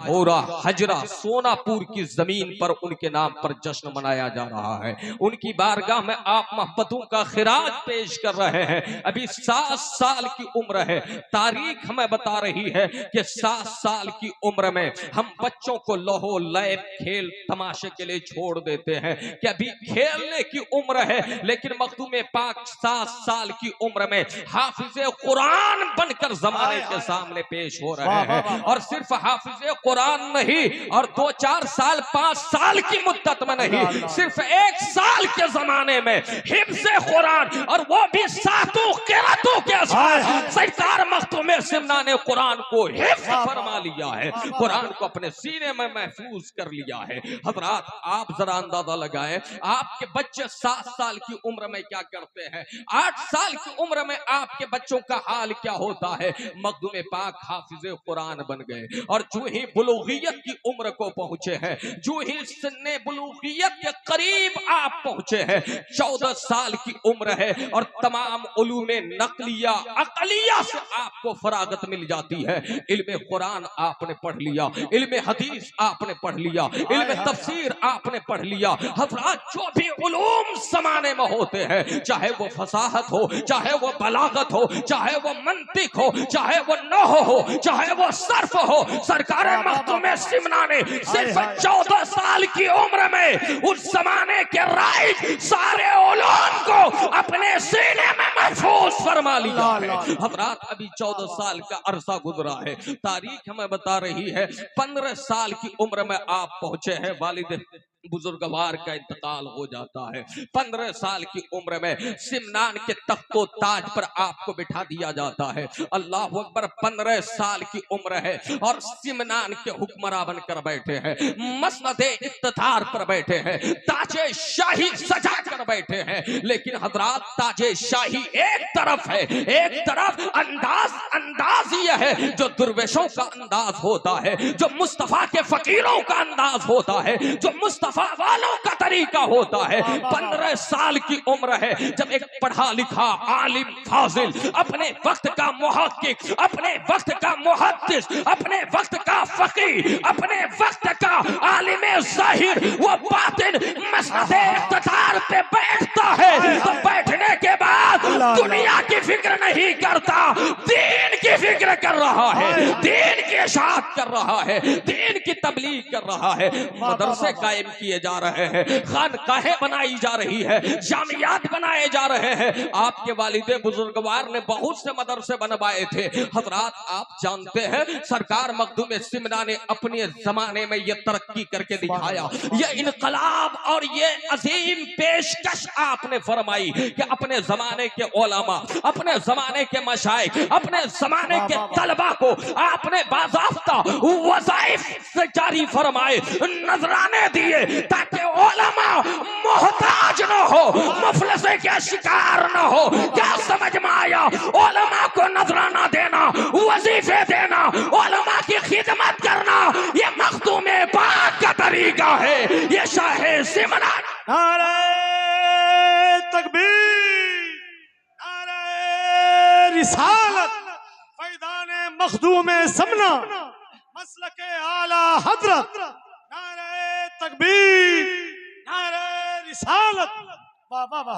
होरा हजरा सोनापुर की जमीन पर उनके नाम पर जश्न मनाया जा रहा है। उनकी बारगाह में आप मोहब्बतों का खिराज पेश कर रहे हैं। अभी 7 साल की उम्र है। तारीख हमें बता रही है कि 7 साल की उम्र में हम बच्चों को लहो लैब खेल तमाशे के लिए छोड़ देते हैं कि अभी खेलने की उम्र है, लेकिन मखदूम पाक 7 साल की उम्र में हाफिज़े कुरान बनकर जमाने के सामने पेश हो रहे हैं। और सिर्फ हाफिज़े कुरान नहीं, और 2-4 साल 5 साल की मुद्दत में नहीं, सिर्फ 1 साल के जमाने में हिफ्ज़े कुरान, और वो भी 7 क़िरातों के साथ सरकार मखदूम सिमना ने कुरान को हिफ्ज़ फरमा लिया है, कुरान को अपने सीने में महफूज कर लिया है। हज़रात आप जरा अंदाजा लगाएं, आपके बच्चे 7 साल की उम्र में क्या करते हैं, 8 साल की उम्र में आपके बच्चों का हाल क्या होता है। मखदूम पाक हाफिज़े कुरान बन गए, और जो ही बुलूगियत की उम्र को पहुंचे हैं, जो ही सिन्ने बुलूगियत के करीब आप पहुंचे हैं, 14 साल की उम्र है, और तमाम उलूमे नकलिया अकलिया से आपको फरागत मिल जाती है। इल्मे कुरान आपने पढ़ लिया, इल्मे हदीस आपने पढ़ लिया, इल्मे तफसीर आपने पढ़ लिया। हज़रात जो भी उलूम ज़माने में होते हैं, चाहे वो फसाहत हो, चाहे वो बलागत हो, चाहे वो मंतिक हो, चाहे वो नहव हो, चाहे वो सर्फ हो, सरकार मखदूम सिमना ने सिर्फ 14 साल की उम्र में उस जमाने के राइज सारे उलूम को अपने सीने में महफूज फरमा लिया है। हज़रात अभी 14 साल का अरसा गुजरा है। तारीख हमें बता रही है 15 साल की उम्र में आप पहुंचे हैं, वालिद बुजुर्गवार का इंतकाल हो जाता है। 15 साल की उम्र में सिमनान के तख्तो ताज पर आपको बिठा दिया जाता है। अल्लाह अकबर, 15 साल की उम्र है और सिमनान के हुक्मरां बनकर बैठे हैं, मसनदे इक़्तिदार पर बैठे हैं, ताजे शाही सजा कर बैठे हैं। लेकिन हज़रात ताजे शाही एक तरफ है, एक तरफ अंदाज यह है जो दुर्वेशों का अंदाज होता है, जो मुस्तफा के फकीरों का अंदाज होता है, जो मुस्तफा वालों का तरीका होता है। 15 साल की उम्र है जब एक पढ़ा लिखा आलिम फाजिल, अपने वक्त का मुहक्किक, अपने वक्त का मुहद्दिस, अपने वक्त का फकीह, अपने वक्त का आलिम ज़ाहिर, वो बातिन मसनदे इक़्तिदार पे बैठता है, तो बैठने के बाद दुनिया की फिक्र नहीं करता, दीन की फिक्र कर रहा है, दीन की इशाअत कर रहा है, दीन की तबलीग कर रहा है। मदरसे कायम किए जा रहे हैं, खानकाहें बनाई जा रही है, जामियात बनाए जा रहे हैं। आपके वालिदे बुजुर्गवार ने बहुत से मदरसे बनवाए थे। हज़रात आप जानते हैं सरकार मखदूम सिमना ने अपने जमाने में यह तरक्की करके दिखाया, यह इनकलाब और ये अजीम पेशकश आपने फरमाई कि अपने जमाने के उलमा, अपने जमाने के मशाइख, अपने जमाने के तलबा को आपने बाज़ाब्ता वज़ाइफ से जारी फरमाए, नजराने दिए, ताकि उलमा मोहताज न हो, मुफलिसी के शिकार न हो। क्या समझ में आया? उलमा को नजराना देना, वजीफे देना, उलमा की खिदमत करना, ये मखदूम पाक का तरीका है, ये शाहे सिमना। नारे तकबीर, नारे रिसालत, फैज़ाने मखदूम सिमना, मसलके आला हज़रत, नारे तकबीर, नारे रिसालत।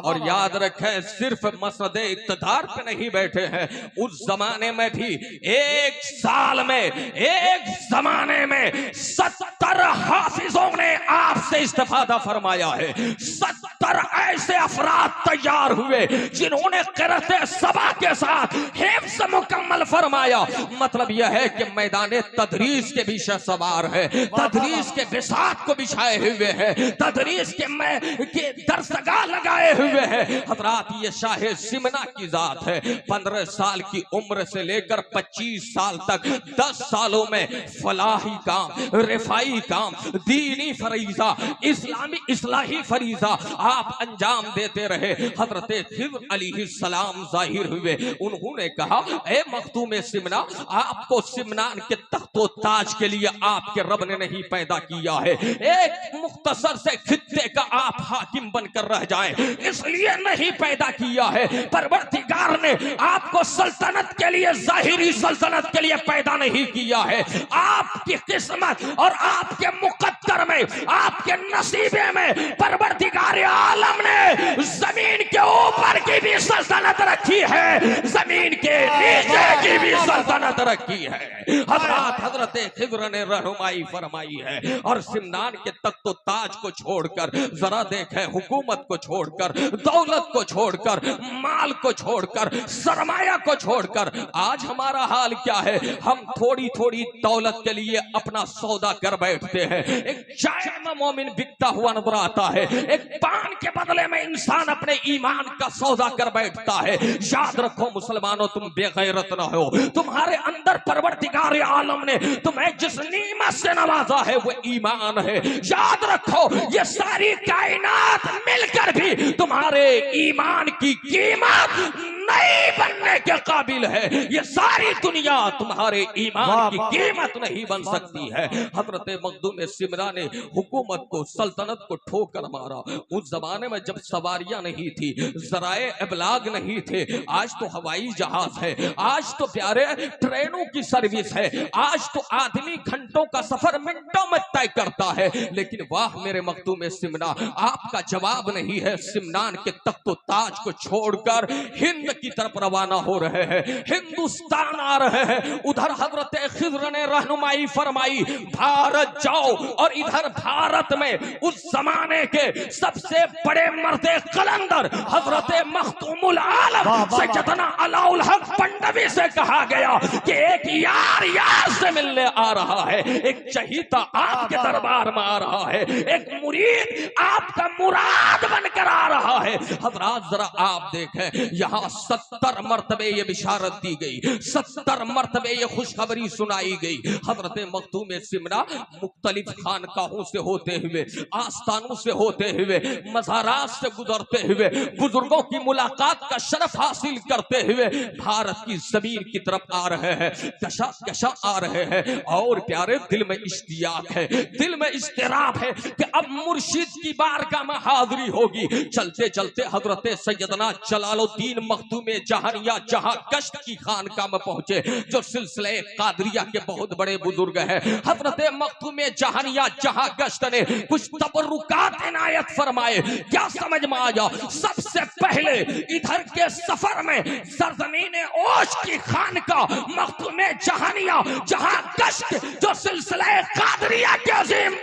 और याद रखें सिर्फ मसनदे इक़्तिदार पे नहीं बैठे हैं, उस जमाने में भी एक साल में, एक जमाने में 70 हाफिजों ने आपसे इस्तिफादा फरमाया है। 70 ऐसे अफराद तैयार हुए जिन्होंने क़िराअत सबा के साथ हिफ्ज़ मुकम्मल फरमाया। मतलब यह है कि मैदान तदरीस के भी सवार है, तदरीस के बिसात को बिछाए हुए हैं, तदरीस के दरसगाह लगाए हुए हैं। हज़रात ये शाहे सिमना की जात है। 15 साल की उम्र से लेकर 25 साल तक 10 सालों में फलाही काम, रिफाई काम, दीनी फरीजा, इस्लामी इस्लाही फरीजा, आप अंजाम देते रहे। हजरत खिज़्र अलैहिस्सलाम जाहिर हुए, उन्होंने कहा ए मखदूम सिमना, आपको सिमनान के तख्तो ताज के लिए आपके रब ने नहीं पैदा किया है, एक मुख्तसर से खित्ते का आप हाकिम बनकर रह जाएं, इसलिए नहीं पैदा किया है। परवरदिगार ने आपको सल्तनत के लिए, जाहिरी सल्तनत के लिए पैदा नहीं किया है। आपकी किस्मत और आपके मुकद्दर में, आपके नसीबे में परवरदिगार आलम ने जमीन के ऊपर की भी सल्तनत रखी है, जमीन के नीचे की भी सल्तनत रखी है। हजरत खिज़्र ने रहनुमाई फरमाई है और सिमनान के तख्तो ताज को छोड़कर, जरा देखें, हुकूमत को छोड़कर, दौलत को छोड़कर, माल को छोड़कर, सरमाया को छोड़कर आज हमारा हाल क्या है। हम थोड़ी थोड़ी दौलत के लिए अपना सौदा कर बैठते हैं। एक चाय में मोमिन बिकता हुआ नजर आता है, एक पान के बदले में इंसान अपने ईमान का सौदा कर बैठता है। याद रखो मुसलमानों, तुम बेगैरत ना हो। तुम्हारे अंदर परवरदिगार आलम ने तुम्हें जिस नीमत से नवाजा है वो ईमान है। याद रखो, ये सारी कायनात मिलकर भी तुम्हारे ईमान की कीमत नहीं बनने के काबिल है। ये सारी दुनिया तुम्हारे ईमान की कीमत नहीं बन सकती है। हजरत मखदूम सिमरा ने हुकूमत को, सल्तनत को ठोकर मारा। उस जमाने में जब सवारियां नहीं थी, जराए इबलाग नहीं थे, आज तो हवाई जहाज है, आज तो प्यारे ट्रेनों की सर्विस है, आज तो आदमी घंटों का सफर मिनटों में तय करता है। लेकिन वाह मेरे मखदूम सिमना, आपका जवाब नहीं है। सिमनान के तख्तो ताज को छोड़कर हिंद की तरफ रवाना हो रहे हैं, हिंदुस्तान आ रहे हैं। उधर हजरत खिज़्र ने रहनुमाई फरमाई, भारत जाओ। और इधर भारत में उस जमाने के सबसे बड़े मर्दे कलंदर हजरत मखदूमुल आलम सैयदना अलाउल हक पंडवी से कहा गया कि एक यार से मिलने आ रहा है, एक चहीता आपके दरबार में आ रहा है, एक मुरीद आपका मुराद बनकर आ रहा है। हजरात जरा आप देखें, यहाँ 70 मरतबे ये बिशारत दी गई, 70 मरतबे ये खुशखबरी सुनाई गई। हजरत मखदूम सिमरा मुख्तलिफ खानकाहों से होते हुए, आस्थानों से होते हुए, मज़ारात से गुजरते हुए, बुजुर्गों की मुलाकात का शरफ हासिल करते हुए भारत की जमीन की तरफ आ रहे हैं, कशा कशा आ रहे हैं। और प्यारे दिल में इश्तियाक है, दिल में इस्तिराब है कि अब मुर्शिद की बारगाह में हाजिरी होगी। चलते चलते हजरत सैयदना जलालुद्दीन मखदूम जहानिया जहां गश्त की खानकाह में पहुंचे, जो सिलसिले कादरिया के बहुत बड़े बुजुर्ग हैं। हजरत मखदूम जहानिया जहां गश्त ने कुछ तबर्रुकात इनायत फरमाए। क्या समझ में आया? सबसे पहले इधर के सफर में सरजमीन ओश की खानकाह मखदूम जहानिया जहां गश्त, जो सिलसिले कादरिया के अजीम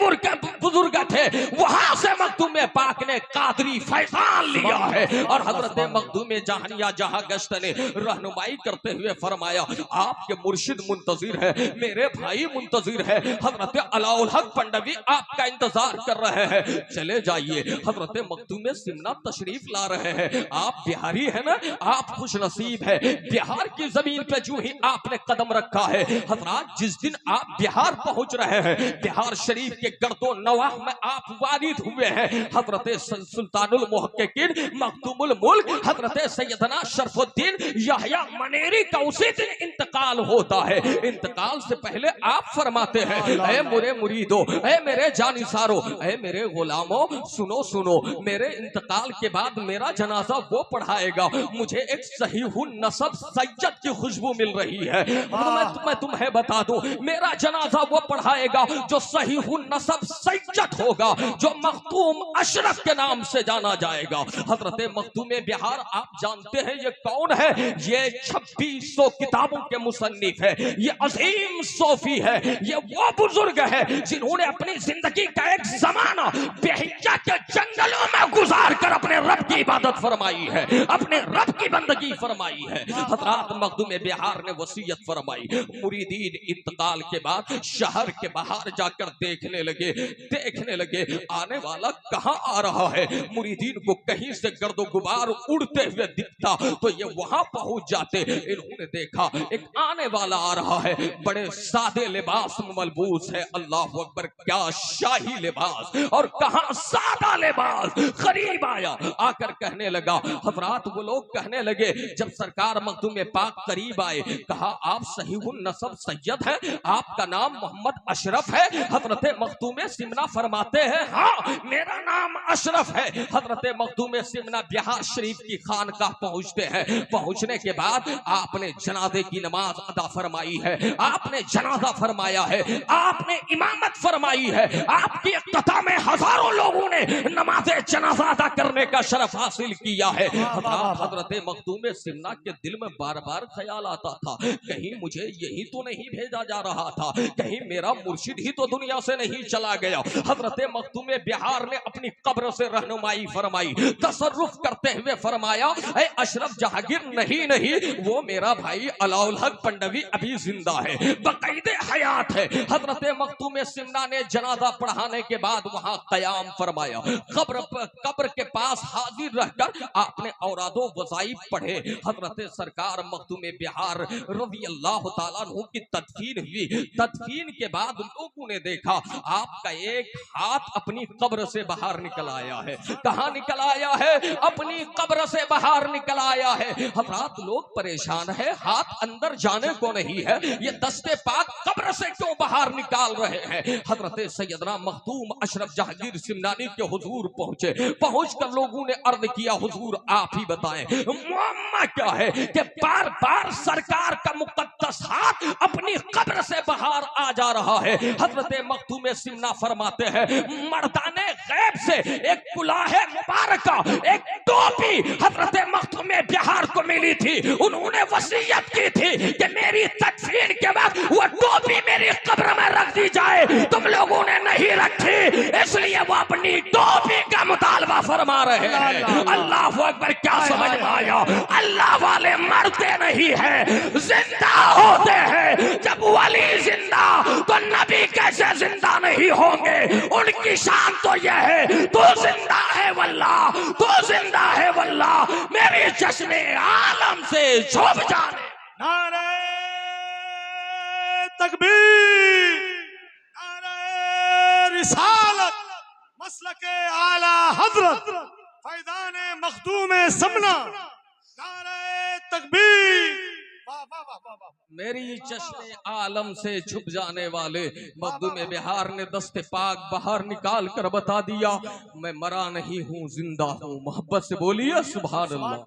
बुजुर्ग थे, वहां से मखदूम पाक ने कादरी फैजान लिया है। और हजरत मखदूम जहानिया जहां गश्त ने रहनुमाई करते हुए फरमाया, आपके मुर्शिद मुंतजिर है, मेरे भाई मुंतजिर है, हजरत अलाउल हक पंडवी आपका इंतजार कर रहे हैं, चले जाइए। हजरत मखदूम सिमना तशरीफ ला रहे हैं। आप बिहारी है ना, आप खुश नसीब है। बिहार की जमीन पे जो ही आपने कदम रखा है, हजरात जिस दिन आप बिहार पहुंच रहे हैं, बिहार शरीफ के गर्दो नवाह में आप वारिद हुए हैं। हजरत सुल्तानुल मुहक्किकीन मखदूमुल मुल्क हजरत सैयदना शरफुद्दीन यहया मनेरी का उसी दिन इंतकाल होता है। इंतकाल से पहले आप फरमाते हैं, ऐ मेरे मुरीदो, ऐ मेरे जानिसारो, ऐ मेरे गुलामो, सुनो सुनो, मेरे इंतकाल के बाद मेरा जनाजा वो पढ़ाएगा। मुझे एक सहीहुन नसब सैयद की खुशबू मिल रही है। मैं तुम्हें बता दूं, मेरा जनाजा वो पढ़ाएगा जो सहीहुन नसब सैयद होगा, जो मखदूम अशरफ के नाम से जाना जाएगा। हजरत मखदूम बिहार आप जानते हैं ये कौन है? ये 2600 किताबों के मुसन्निफ है, ये अजीम सोफी है, ये वो बुजुर्ग है जिन्होंने अपनी जिंदगी का एक जमाना बेहिया के जंगलों में गुजार कर अपने रब की इबादत फरमाई है, अपने रब की बंदगी फरमाई है। हजरत मखदूम बिहार ने वसीयत फरमाई, मुरीदीन इंतकाल के बाद शहर के बाहर जाकर देखने लगे आने वाला कहां आ रहा है। मुरीदीन को कहीं से गर्दो गुबार उड़ते हुए दिखता, तो ये वहां पहुंच जाते। इन्होंने देखा एक आने वाला आ रहा है, बड़े सादे लिबास में मलबूस है। अल्लाह अकबर, क्या शाही लिबास और कहां सादा लिबास। करीब आया, आकर कहने लगा, हजरात वो लोग कहने लगे जब सरकार मखदूम पाक करीब आए, कहा आप सहीहुन नसब सैयद हैं, आपका नाम मोहम्मद अशरफ है। हजरत मखदूम सिमना फरमाते हैं हाँ मेरा नाम अशरफ है। हजरत मखदूम सिमना बिहार शरीफ की खानकाह पहुंचते हैं। पहुंचने के बाद आपने जनाजे की नमाज अदा फरमाई है, आपने जनाजा फरमाया है, आपने इमामत फरमाई है। आपकी इक्तदा में हजारों लोगों ने नमाजे जनाजा अदा करने का शरफ हासिल किया है। हजरत मखदूम सिमना के दिल में बार बार ख्याल आता था, कहीं मुझे यही तो नहीं भेजा जा रहा था, कहीं मेरा मुर्शिद ही तो दुनिया से नहीं चला गया। हजरत मखदूम बिहार ने अपनी कब्र से रहनुमाई फरमाई, तसर्रुफ करते हुए फरमाया, ऐ अशरफ जहांगीर, नहीं नहीं वो मेरा भाई अलाउल हक पंडवी अभी जिंदा है, बकायदे हयात है। हजरत मखदूम सिमना ने जनाजा पढ़ाने के बाद वहां कयाम फरमाया, कब्र के पास हाजिर रहकर आपने औरादो वज़ाइफ पढ़े। हजरत सरकार मखदूम बिहार रज़ी अल्लाह ताला अन्हु की तदफीन हुई। तदफीन के बाद लोगों ने देखा आपका एक हाथ अपनी कब्र से बाहर निकल आया है। कहां निकल आया है? अपनी कब्र से बाहर निकल आया है। हजरात लोग परेशान है, हाथ अंदर जाने को नहीं है, ये दस्ते पाक कब्र से क्यों बाहर निकाल रहे हैं? हजरत सैयदना मखदूम अशरफ जहांगीर सिमनानी के हुजूर पहुंचे। पहुंचकर लोगों ने अर्ज किया, हुजूर आप ही बताएं मुअम्मा क्या है कि बार बार सरकार का मुकद्दस हाथ अपनी कब्र से बाहर आ जा रहा है। हजरत मखदूम सिमना फरमाते हैं, मर्दाने गैब से एक कुलाहे मुबारका, एक टोपी हजरत मखदूम बिहार को मिली थी। उन्होंने वसीयत की थी कि मेरी तदफीन के वक्त वो टोपी मेरी कब्र में रख दी जाए। तुम लोगों ने नहीं रखी, इसलिए वो अपनी टोपी का मुतालबा फरमा रहे हैं। अल्लाह अकबर, क्या समझ में आया? अल्लाह वाले मरते नहीं है, जिंदा होते हैं। जब वली जिंदा तो नबी कैसे जिंदा नहीं होंगे? उनकी शान तो यह है, तू जिंदा है वल्लाह, तू जिंदा है वल्लाह, मेरी चश्मे आलम से छुप जाने। नारे तकबीर, नारे रिसालत, मसलके आला हजरत, फैजान मखदूम समना, नारे तकबीर। वाह वाह वाह वाह वाह। मेरी चश्मे आलम से छुप जाने वाले मखदूम बिहार ने दस्ते पाक बाहर निकाल कर बता दिया, मैं मरा नहीं हूँ, जिंदा हूँ। मोहब्बत से बोलिए सुभान अल्लाह।